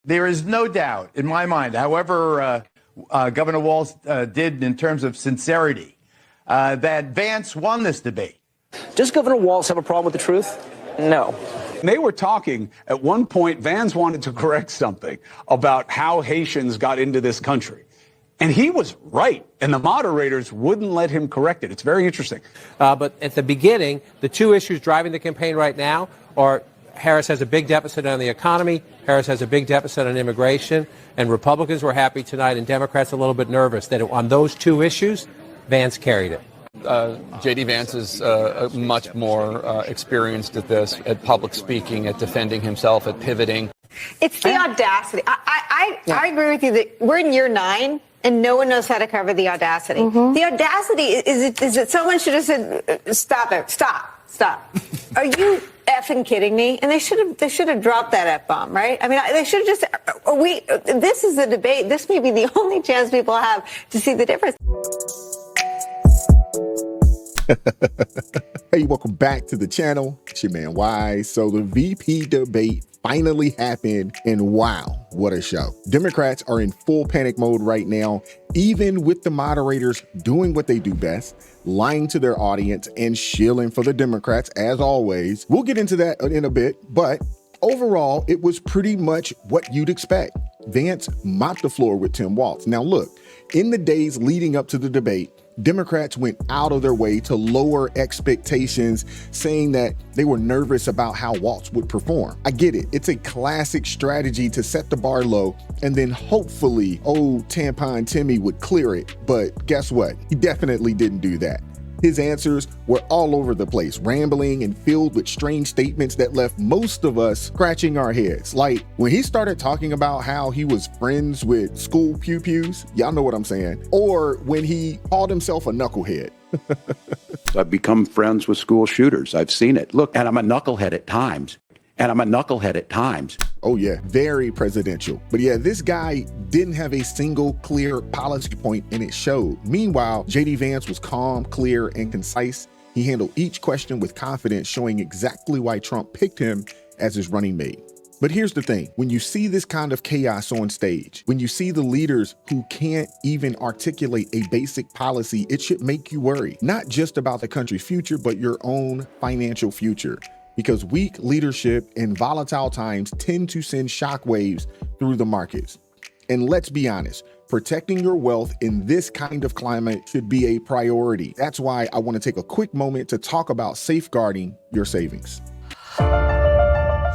There is no doubt in my mind, however Governor Walz did in terms of sincerity, that Vance won this debate. Does Governor Walz have a problem with the truth? No. They were talking at one point. Vance wanted to correct something about how Haitians got into this country. And he was right. And the moderators wouldn't let him correct it. It's very interesting. But at the beginning, the two issues driving the campaign right now are Harris has a big deficit on the economy. Harris has a big deficit on immigration. And Republicans were happy tonight and Democrats a little bit nervous that on those two issues, Vance carried it. J.D. Vance is much more experienced at this, at public speaking, at defending himself, at pivoting. It's the audacity. I agree with you that we're in year 9 and no one knows how to cover the audacity. Mm-hmm. The audacity is that someone should have said, stop it, stop. Are you effing kidding me? And they should have dropped that F-bomb, right? I mean, they should have just, this is a debate. This may be the only chance people have to see the difference. Hey, welcome back to the channel. It's your man Wise. So the VP debate finally happened, and wow, what a show. Democrats are in full panic mode right now, even with the moderators doing what they do best, lying to their audience and shilling for the Democrats as always. We'll get into that in a bit, but overall, it was pretty much what you'd expect. Vance mopped the floor with Tim Walz. Now look, in the days leading up to the debate, Democrats went out of their way to lower expectations, saying that they were nervous about how Walz would perform. I get it. It's a classic strategy to set the bar low and then hopefully old Tampon Timmy would clear it. But guess what? He definitely didn't do that. His answers were all over the place, rambling and filled with strange statements that left most of us scratching our heads. Like when he started talking about how he was friends with school pew-pews, y'all know what I'm saying, or when he called himself a knucklehead. I've become friends with school shooters. I've seen it. Look, and I'm a knucklehead at times. Oh yeah, very presidential. But yeah, this guy didn't have a single clear policy point, and it showed. Meanwhile, J.D. Vance was calm, clear, and concise. He handled each question with confidence, showing exactly why Trump picked him as his running mate. But here's the thing, when you see this kind of chaos on stage, when you see the leaders who can't even articulate a basic policy, it should make you worry, not just about the country's future, but your own financial future. Because weak leadership in volatile times tend to send shockwaves through the markets. And let's be honest, protecting your wealth in this kind of climate should be a priority. That's why I want to take a quick moment to talk about safeguarding your savings.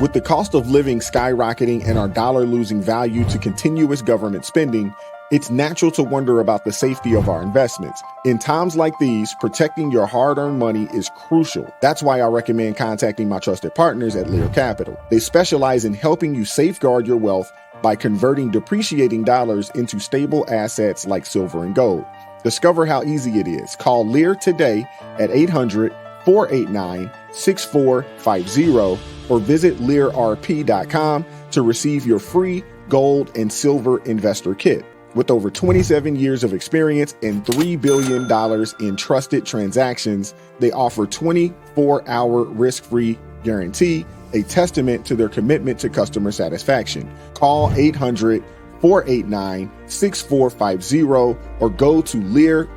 With the cost of living skyrocketing and our dollar losing value to continuous government spending, it's natural to wonder about the safety of our investments. In times like these, protecting your hard-earned money is crucial. That's why I recommend contacting my trusted partners at Lear Capital. They specialize in helping you safeguard your wealth by converting depreciating dollars into stable assets like silver and gold. Discover how easy it is. Call Lear today at 800-489-6450 or visit learrp.com to receive your free gold and silver investor kit. With over 27 years of experience and $3 billion in trusted transactions, they offer 24-hour risk-free guarantee, a testament to their commitment to customer satisfaction. Call 800-489-6450 or go to learrp.com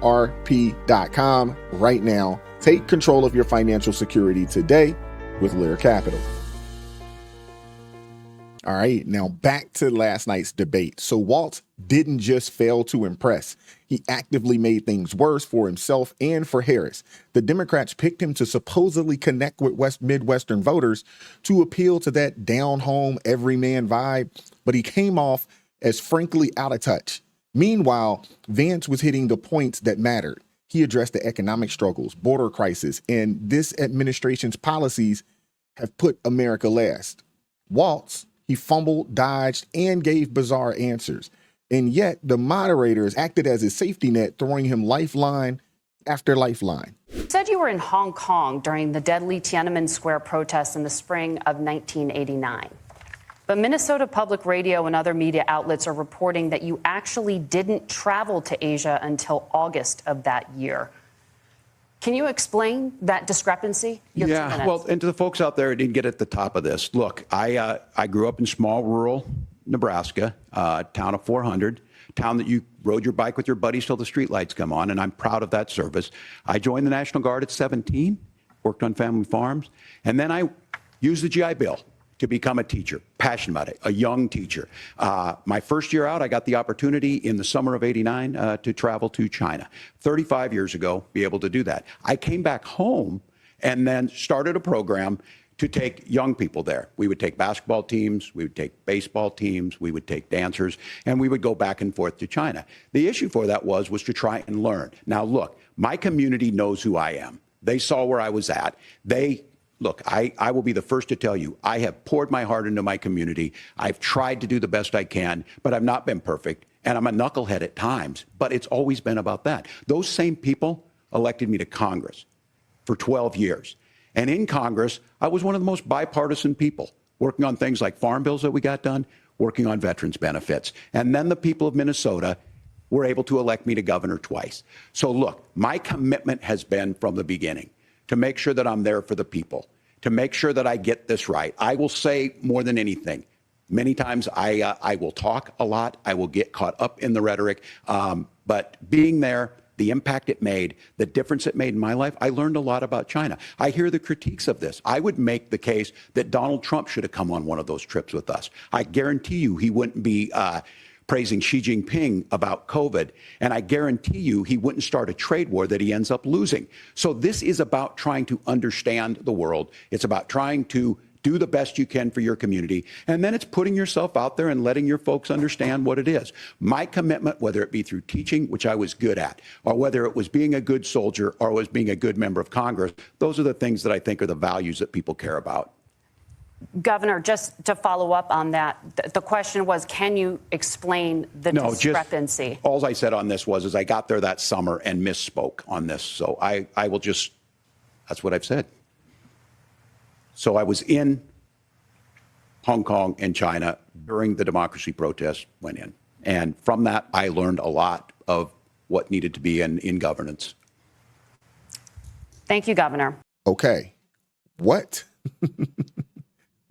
right now. Take control of your financial security today with Lear Capital. All right, now back to last night's debate. So Walz didn't just fail to impress. He actively made things worse for himself and for Harris. The Democrats picked him to supposedly connect with Midwestern voters to appeal to that down-home, everyman vibe, but he came off as frankly out of touch. Meanwhile, Vance was hitting the points that mattered. He addressed the economic struggles, border crisis, and this administration's policies have put America last. Walz, he fumbled, dodged, and gave bizarre answers. And yet the moderators acted as his safety net, throwing him lifeline after lifeline. You said you were in Hong Kong during the deadly Tiananmen Square protests in the spring of 1989. But Minnesota Public Radio and other media outlets are reporting that you actually didn't travel to Asia until August of that year. Can you explain that discrepancy? Yeah, well, and to the folks out there who didn't get at the top of this, look, I grew up in small rural Nebraska, town of 400, town that you rode your bike with your buddies till the streetlights come on, and I'm proud of that service. I joined the National Guard at 17, worked on family farms, and then I used the GI Bill to become a teacher, passionate about it, a young teacher. My first year out, I got the opportunity in the summer of '89 to travel to China. 35 years ago, be able to do that. I came back home and then started a program to take young people there. We would take basketball teams, we would take baseball teams, we would take dancers, and we would go back and forth to China. The issue for that was to try and learn. Now, look, my community knows who I am. They saw where I was at. Look, I will be the first to tell you, I have poured my heart into my community. I've tried to do the best I can, but I've not been perfect. And I'm a knucklehead at times, but it's always been about that. Those same people elected me to Congress for 12 years. And in Congress, I was one of the most bipartisan people, working on things like farm bills that we got done, working on veterans benefits. And then the people of Minnesota were able to elect me to governor twice. So look, my commitment has been from the beginning to make sure that I'm there for the people, to make sure that I get this right. I will say more than anything, many times I will talk a lot. I will get caught up in the rhetoric. But being there, the impact it made, the difference it made in my life, I learned a lot about China. I hear the critiques of this. I would make the case that Donald Trump should have come on one of those trips with us. I guarantee you he wouldn't be praising Xi Jinping about COVID. And I guarantee you he wouldn't start a trade war that he ends up losing. So this is about trying to understand the world. It's about trying to do the best you can for your community. And then it's putting yourself out there and letting your folks understand what it is. My commitment, whether it be through teaching, which I was good at, or whether it was being a good soldier or was being a good member of Congress, those are the things that I think are the values that people care about. Governor, just to follow up on that, the question was, can you explain the discrepancy? All I said on this is I got there that summer and misspoke on this. So I will just, that's what I've said. So I was in Hong Kong and China during the democracy protests went in. And from that, I learned a lot of what needed to be in governance. Thank you, Governor. Okay. What?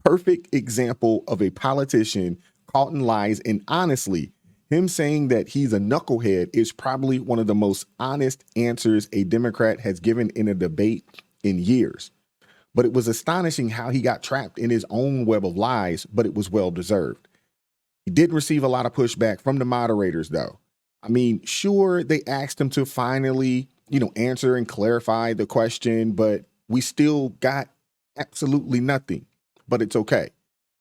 Perfect example of a politician caught in lies. And honestly, him saying that he's a knucklehead is probably one of the most honest answers a Democrat has given in a debate in years. But it was astonishing how he got trapped in his own web of lies, but it was well-deserved. He did receive a lot of pushback from the moderators, though. I mean, sure, they asked him to finally, answer and clarify the question, but we still got absolutely nothing. But it's okay.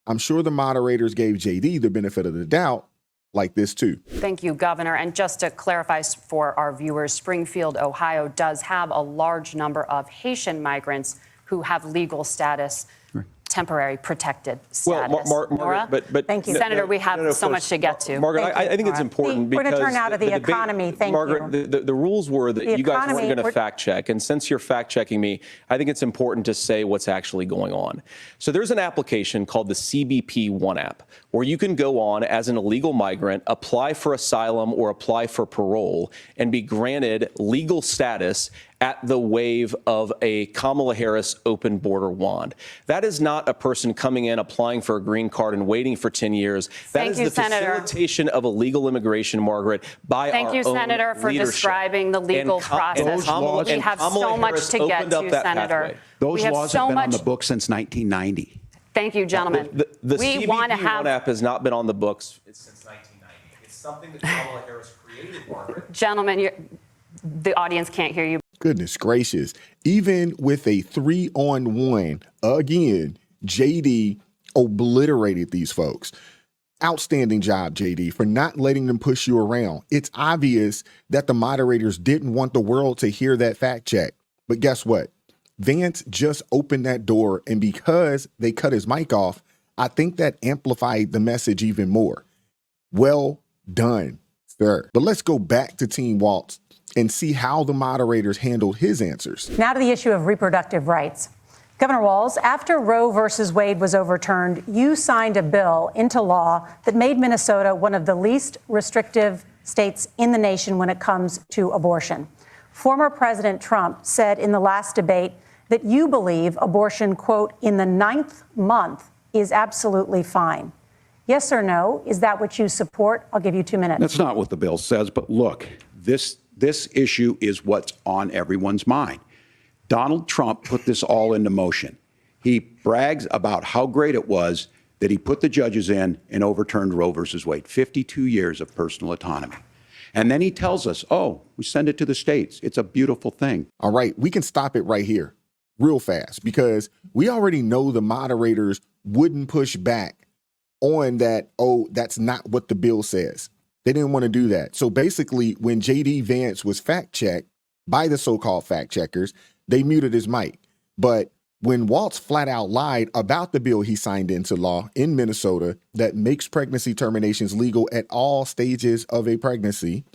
I'm sure the moderators gave JD the benefit of the doubt, like this too. Thank you, Governor. And just to clarify for our viewers, Springfield, Ohio does have a large number of Haitian migrants who have legal status, temporary protected status. Well, Margaret, but thank you, Senator. We have so much to get to. Margaret, I think it's important because we're going to turn out of the economy. Thank Margaret, you. The rules were that you guys weren't going to fact check, and since you're fact checking me, I think it's important to say what's actually going on. So there's an application called the CBP One app, where you can go on as an illegal migrant, apply for asylum or apply for parole, and be granted legal status at the wave of a Kamala Harris open border wand. That is not a person coming in, applying for a green card and waiting for 10 years. That is the facilitation of illegal immigration, Margaret, by our own leadership. Thank you, Senator, for describing the legal process. We have so much to get to, Senator. Those laws have been on the books since 1990. Thank you, gentlemen. The CBP One app has not been on the books since 1990. It's something that Kamala Harris created, Margaret. Gentlemen, the audience can't hear you. Goodness gracious. Even with a 3-on-1, again, JD obliterated these folks. Outstanding job, JD, for not letting them push you around. It's obvious that the moderators didn't want the world to hear that fact check. But guess what? Vance just opened that door, and because they cut his mic off, I think that amplified the message even more. Well done, sir. But let's go back to Tim Walz and see how the moderators handled his answers. Now to the issue of reproductive rights. Governor Walz, after Roe versus Wade was overturned, you signed a bill into law that made Minnesota one of the least restrictive states in the nation when it comes to abortion. Former President Trump said in the last debate that you believe abortion, quote, in the 9th month is absolutely fine. Yes or no? Is that what you support? I'll give you 2 minutes. That's not what the bill says, but look, this issue is what's on everyone's mind. Donald Trump put this all into motion. He brags about how great it was that he put the judges in and overturned Roe versus Wade, 52 years of personal autonomy. And then he tells us, oh, we send it to the states. It's a beautiful thing. All right, we can stop it right here real fast because we already know the moderators wouldn't push back on that, oh, that's not what the bill says. They didn't want to do that. So basically, when J.D. Vance was fact-checked by the so-called fact-checkers, they muted his mic. But when Walz flat out lied about the bill he signed into law in Minnesota that makes pregnancy terminations legal at all stages of a pregnancy,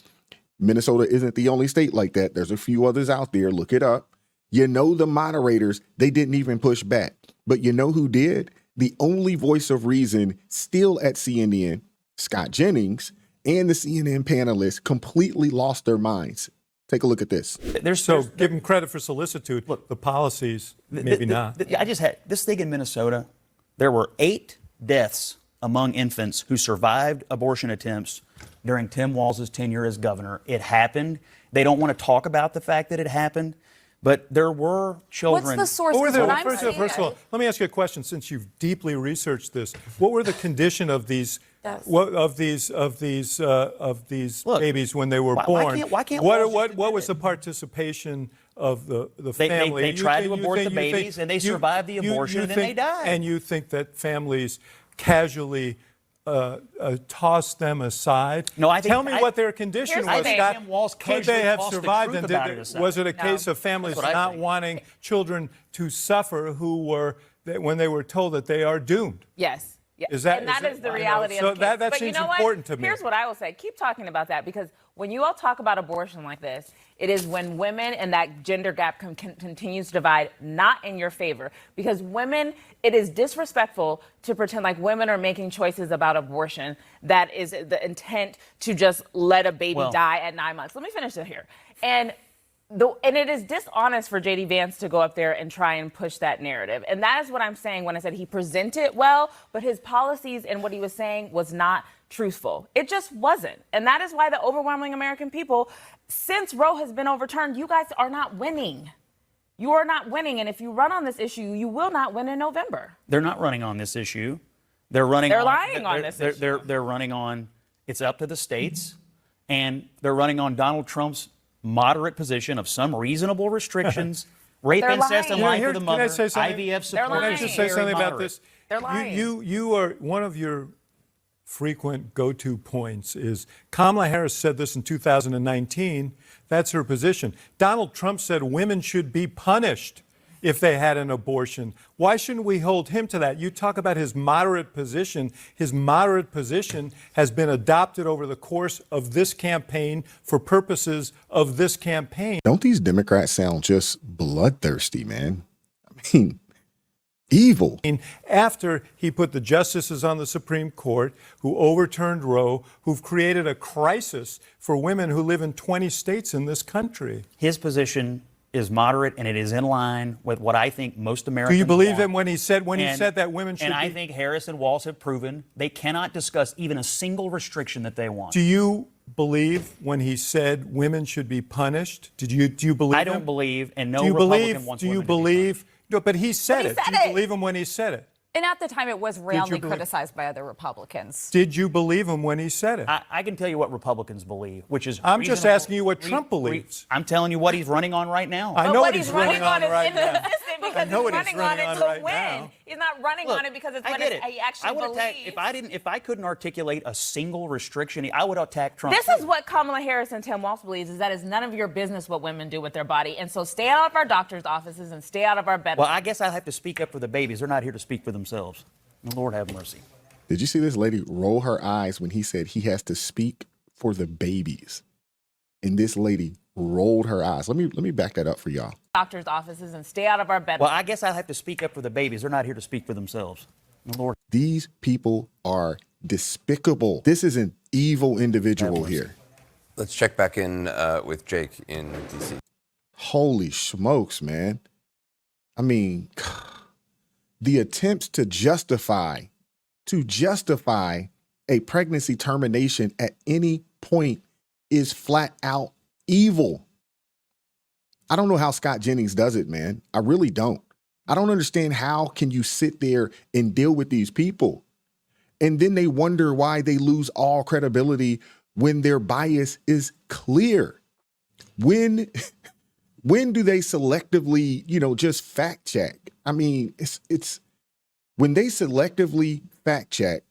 Minnesota isn't the only state like that. There's a few others out there. Look it up. You know, the moderators, they didn't even push back. But you know who did? The only voice of reason still at CNN, Scott Jennings, and the CNN panelists completely lost their minds. Take a look at this. Give him credit for solicitude. Look, the policies, maybe not. I just had this thing in Minnesota. There were 8 deaths among infants who survived abortion attempts during Tim Walz's tenure as governor. It happened. They don't want to talk about the fact that it happened, but there were children. What's the source? First of all, let me ask you a question. Since you've deeply researched this, what were the condition of these? Of these babies when they were born? What was the participation of the family? They tried to abort the babies, and they survived the abortion, and then they died. And you think that families casually tossed them aside? No, I think. Tell me what their condition was, Scott. Could they have survived? And was it a case of families not wanting children to suffer when they were told that they are doomed? Yes. Yeah. That is the reality of the case. That seems important to me. Here's what I will say. Keep talking about that, because when you all talk about abortion like this, it is when women and that gender gap continues to divide, not in your favor. Because women, it is disrespectful to pretend like women are making choices about abortion. That is the intent to just let a baby die at 9 months. Let me finish it here. And it is dishonest for J.D. Vance to go up there and try and push that narrative. And that is what I'm saying when I said he presented well, but his policies and what he was saying was not truthful. It just wasn't. And that is why the overwhelming American people, since Roe has been overturned, you guys are not winning. You are not winning. And if you run on this issue, you will not win in November. They're not running on this issue. They're lying on this issue. They're running on, it's up to the states, and they're running on Donald Trump's moderate position of some reasonable restrictions, rape, incest, and life of the mother, IVF support. Can I just say something about this? They're lying. You are one of your frequent go-to points is Kamala Harris said this in 2019. That's her position. Donald Trump said women should be punished if they had an abortion. Why shouldn't we hold him to that? You talk about his moderate position. His moderate position has been adopted over the course of this campaign for purposes of this campaign. Don't these Democrats sound just bloodthirsty, man? I mean, evil. After he put the justices on the Supreme Court who overturned Roe, who've created a crisis for women who live in 20 states in this country. His position is moderate, and it is in line with what I think most Americans Do you believe want. him when he said that women should And I think Harris and Walz have proven they cannot discuss even a single restriction that they want. Do you believe when he said women should be punished? Do you believe I him? don't believe, and no Republican wants women to be punished. No, but he said it. Do you believe him when he said it? And at the time, it was roundly criticized by other Republicans. Did you believe him when he said it? I can tell you what Republicans believe, which is I'm just asking you what Trump believes. I'm telling you what he's running on right now. I know what he's running on right now. Because he's running on it to win. He's not running on it because it's what he actually believes. If I couldn't articulate a single restriction, I would attack Trump. This is what Kamala Harris and Tim Walz believes, is that it's none of your business what women do with their body. And so stay out of our doctor's offices and stay out of our bedrooms. Well, I guess I have to speak up for the babies. They're not here to speak for themselves. Lord have mercy. Did you see this lady roll her eyes when he said he has to speak for the babies? And this lady rolled her eyes. Let me back that up for y'all. Doctor's offices and stay out of our bedrooms. Well, I guess I have to speak up for the babies. They're not here to speak for themselves. Lord. These people are despicable. This is an evil individual here. Let's check back in with Jake in D.C. Holy smokes, man. I mean, the attempts to justify to justify a pregnancy termination at any point is flat out evil. I don't know how Scott Jennings does it, man. I really don't. I don't understand how can you sit there and deal with these people and then they wonder why they lose all credibility when their bias is clear. When do they selectively, just fact check? I mean, it's when they selectively fact check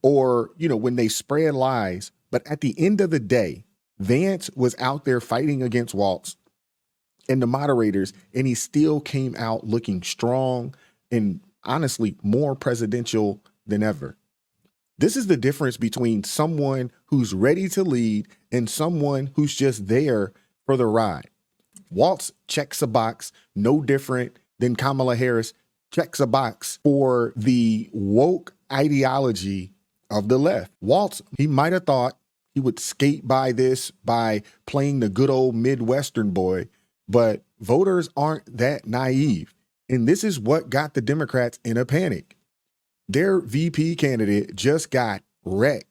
or, when they spread lies. But at the end of the day, Vance was out there fighting against Walz and the moderators, and he still came out looking strong and honestly more presidential than ever. This is the difference between someone who's ready to lead and someone who's just there for the ride. Walz checks a box, no different than Kamala Harris checks a box for the woke ideology of the left. Walz, he might have thought he would skate by this by playing the good old Midwestern boy, but voters aren't that naive. And this is what got the Democrats in a panic. Their VP candidate just got wrecked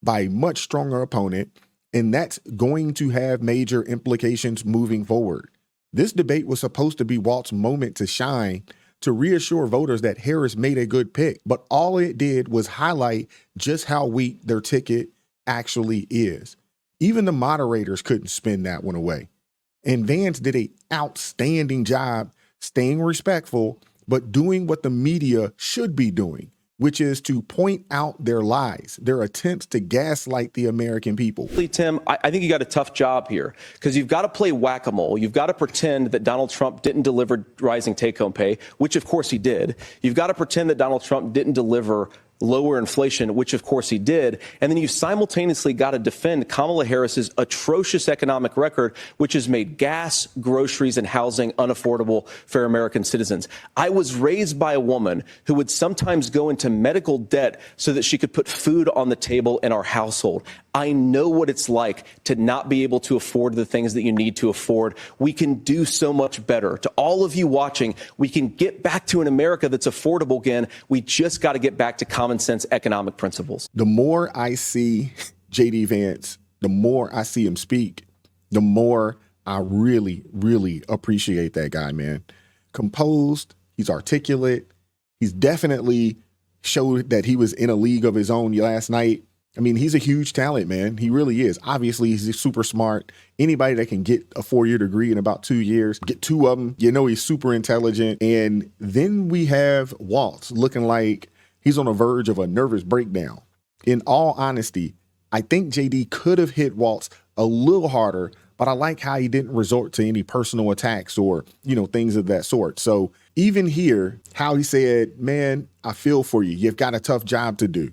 by a much stronger opponent, and that's going to have major implications moving forward. This debate was supposed to be Walz's moment to shine, to reassure voters that Harris made a good pick, but all it did was highlight just how weak their ticket actually is. Even the moderators couldn't spin that one away. And Vance did an outstanding job staying respectful, but doing what the media should be doing, which is to point out their lies, their attempts to gaslight the American people. Tim, I think you got a tough job here because you've got to play whack-a-mole. You've got to pretend that Donald Trump didn't deliver rising take-home pay, which of course he did. You've got to pretend that Donald Trump didn't deliver lower inflation, which of course he did. And then you simultaneously got to defend Kamala Harris's atrocious economic record, which has made gas, groceries, and housing unaffordable for American citizens. I was raised by a woman who would sometimes go into medical debt so that she could put food on the table in our household. I know what it's like to not be able to afford the things that you need to afford. We can do so much better. To all of you watching, we can get back to an America that's affordable again. We just got to get back to common sense economic principles. The more I see J.D. Vance, the more I see him speak, the more I really, really appreciate that guy, man. Composed, he's articulate. He's definitely showed that he was in a league of his own last night. I mean, he's a huge talent, man. He really is. Obviously, he's super smart. Anybody that can get a 4-year degree in about 2 years, get 2 of them, he's super intelligent. And then we have Walz looking like he's on the verge of a nervous breakdown. In all honesty, I think JD could have hit Walz a little harder, but I like how he didn't resort to any personal attacks or, things of that sort. So even here, how he said, man, I feel for you. You've got a tough job to do.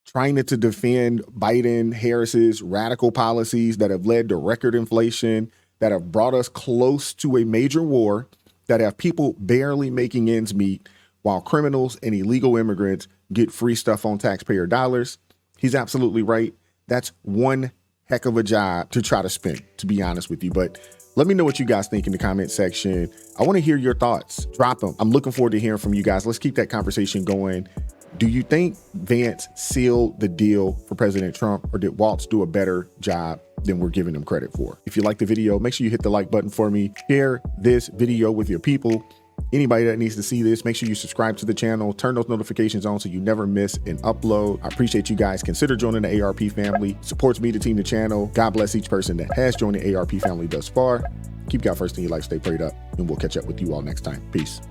Trying to defend Biden, Harris's radical policies that have led to record inflation, that have brought us close to a major war, that have people barely making ends meet, while criminals and illegal immigrants get free stuff on taxpayer dollars. He's absolutely right. That's one heck of a job to try to spin, to be honest with you. But let me know what you guys think in the comment section. I want to hear your thoughts. Drop them. I'm looking forward to hearing from you guys. Let's keep that conversation going. Do you think Vance sealed the deal for President Trump, or did Walz do a better job than we're giving him credit for? If you like the video, make sure you hit the like button for me. Share this video with your people. Anybody that needs to see this, make sure you subscribe to the channel, turn those notifications on so you never miss an upload. I appreciate you guys. Consider joining the ARP family. Supports me to team the channel. God bless each person that has joined the ARP family thus far. Keep God first in your life. Stay prayed up, and we'll catch up with you all next time. Peace.